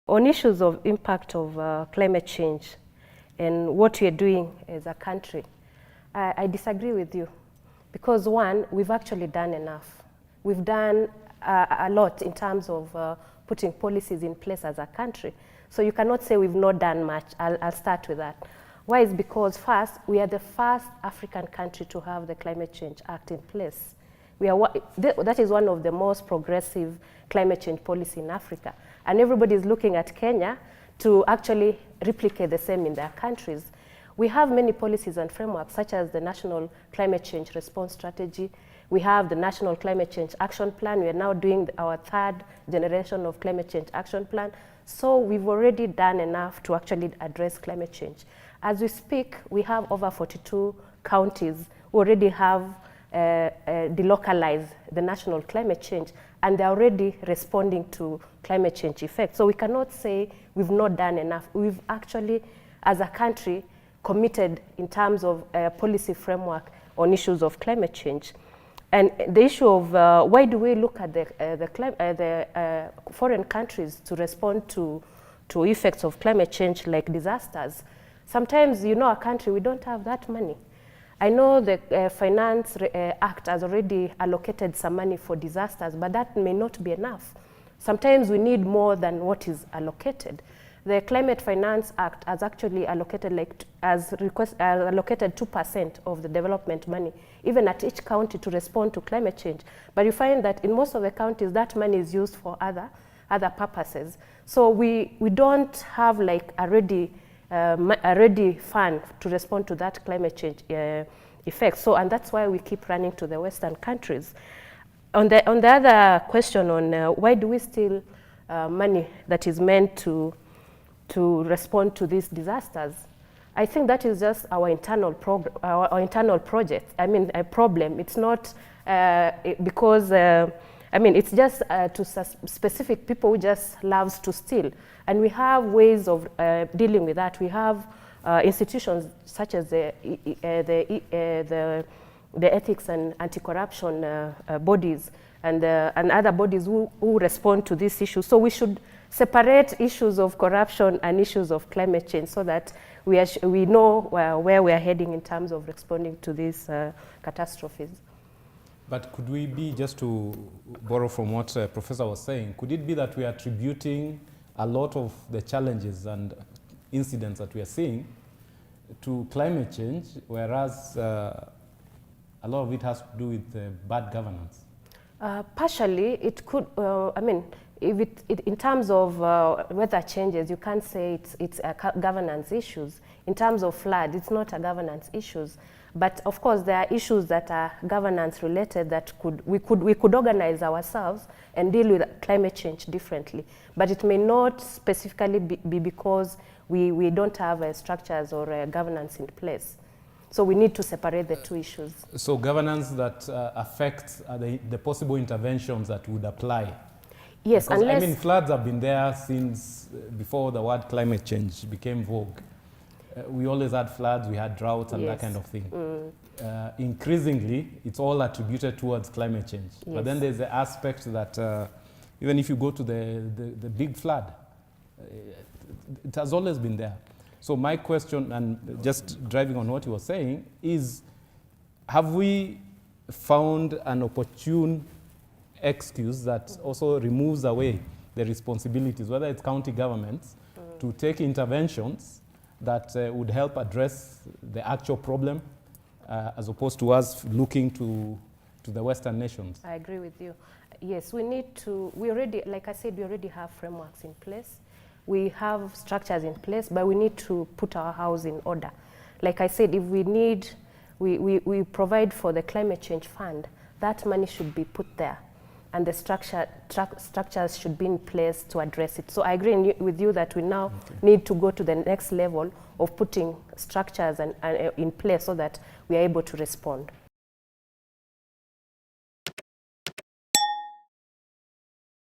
On issues of impact of climate change and what we are doing as a country, I disagree with you because one, we've actually done enough. We've done a lot in terms of putting policies in place as a country. So you cannot say we've not done much. I'll start with that. Why is because first, we are the first African country to have the Climate Change Act in place. That is one of the most progressive climate change policy in Africa. And everybody is looking at Kenya to actually replicate the same in their countries. We have many policies and frameworks such as the National Climate Change Response Strategy. We have the National Climate Change Action Plan. We are now doing our third generation of Climate Change Action Plan. So we've already done enough to actually address climate change. As we speak, we have over 42 counties who already have delocalized the national climate change, and they're already responding to climate change effects. So we cannot say we've not done enough. We've actually, as a country, committed in terms of policy framework on issues of climate change. And the issue of why do we look at the foreign countries to respond to effects of climate change like disasters? Sometimes, you know, a country, we don't have that money. I know the Finance Act has already allocated some money for disasters, but that may not be enough. Sometimes we need more than what is allocated. The Climate Finance Act has actually allocated allocated 2% of the development money, even at each county, to respond to climate change. But you find that in most of the counties, that money is used for other purposes. So we don't have like a ready fund to respond to that climate change effect. So, and that's why we keep running to the Western countries. On the other question on why do we steal money that is meant to respond to these disasters, I think that is just our internal project. I mean, a problem. It's not because I mean, it's just to specific people who just loves to steal. And we have ways of dealing with that. We have institutions such as the ethics and anti-corruption bodies and other bodies who respond to this issue. So we should separate issues of corruption and issues of climate change so that we know where we are heading in terms of responding to these catastrophes. But could we be, just to borrow from what Professor was saying, could it be that we are attributing a lot of the challenges and incidents that we are seeing to climate change, whereas a lot of it has to do with bad governance? Partially, it could, I mean, if in terms of weather changes, you can't say it's a governance issues. In terms of flood, it's not a governance issues. But of course, there are issues that are governance related that we could organize ourselves and deal with climate change differently. But it may not specifically be because we don't have structures or governance in place. So we need to separate the two issues. So governance that affects the possible interventions that would apply. Yes, because, unless... I mean, floods have been there since before the word climate change became vogue. We always had floods, we had droughts and that kind of thing. Increasingly, it's all attributed towards climate change. Yes. But then there's the aspect that even if you go to the big flood, it has always been there. So my question, and just driving on what you were saying, is have we found an opportune excuse that also removes away the responsibilities, whether it's county governments, to take interventions that would help address the actual problem as opposed to us looking to the Western nations? I agree with you. Yes, we need to, like I said, we already have frameworks in place. We have structures in place, but we need to put our house in order. Like I said, if we need, we provide for the climate change fund, that money should be put there. And the structures should be in place to address it. So I agree with you that we now need to go to the next level of putting structures in place so that we are able to respond.